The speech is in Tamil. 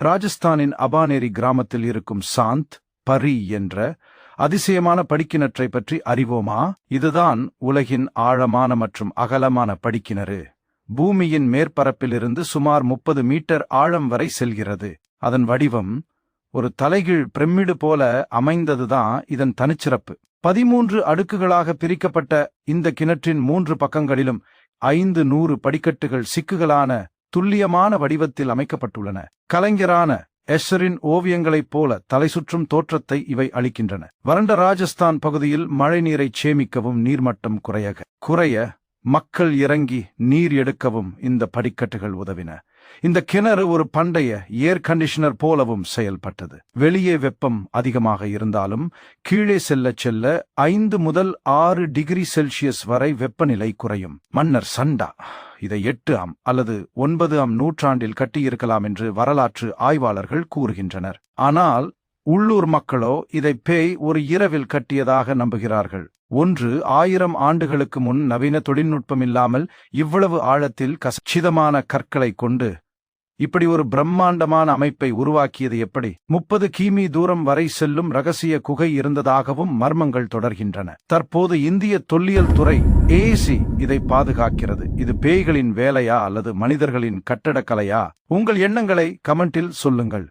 ராஜஸ்தானின் அபானேரி கிராமத்தில் இருக்கும் சாந்த் பரி என்ற அதிசயமான படிக்கிணற்றை பற்றி அறிவோமா? இதுதான் உலகின் ஆழமான மற்றும் அகலமான படிக்கிணறு. பூமியின் மேற்பரப்பிலிருந்து சுமார் 30 மீட்டர் ஆழம் வரை செல்கிறது. அதன் வடிவம் ஒரு தலைகீழ் பிரமிடு போல அமைந்ததுதான் இதன் தனிச்சிறப்பு. 13 அடுக்குகளாக பிரிக்கப்பட்ட இந்த கிணற்றின் 3 பக்கங்களிலும் 500 படிக்கட்டுகள் சிக்குகளான துல்லியமான வடிவத்தில் அமைக்கப்பட்டுள்ளன. கலைஞரான எஸ்ஸரின் ஓவியங்களைப் போல தலைசுற்றும் தோற்றத்தை இவை அளிக்கின்றன. வறண்ட ராஜஸ்தான் பகுதியில் மழைநீரை சேமிக்கவும் நீர்மட்டம் குறைய மக்கள் இறங்கி நீர் எடுக்கவும் இந்த படிக்கட்டுகள் உதவின. இந்த கிணறு ஒரு பண்டைய ஏர் கண்டிஷனர் போலவும் செயல்பட்டது. வெளியே வெப்பம் அதிகமாக இருந்தாலும் கீழே செல்ல 5 முதல் 6 டிகிரி செல்சியஸ் வரை வெப்பநிலை குறையும். மன்னர் சண்டா இதை 8ஆம் அல்லது 9ஆம் நூற்றாண்டில் கட்டியிருக்கலாம் என்று வரலாற்று ஆய்வாளர்கள் கூறுகின்றனர். ஆனால் உள்ளூர் மக்களோ இதை பேய் ஒரு இரவில் கட்டியதாக நம்புகிறார்கள். 1000 ஆண்டுகளுக்கு முன் நவீன தொழில்நுட்பம் இல்லாமல் இவ்வளவு ஆழத்தில் கச்சிதமான கற்களை கொண்டு இப்படி ஒரு பிரம்மாண்டமான அமைப்பை உருவாக்கியது எப்படி? 30 கிமீ தூரம் வரை செல்லும் ரகசிய குகை இருந்ததாகவும் மர்மங்கள் தொடர்கின்றன. தற்போது இந்திய தொல்லியல் துறை ஏசி இதை பாதுகாக்கிறது. இது பேய்களின் வேலையா அல்லது மனிதர்களின் கட்டடக்கலையா? உங்கள் எண்ணங்களை கமெண்டில் சொல்லுங்கள்.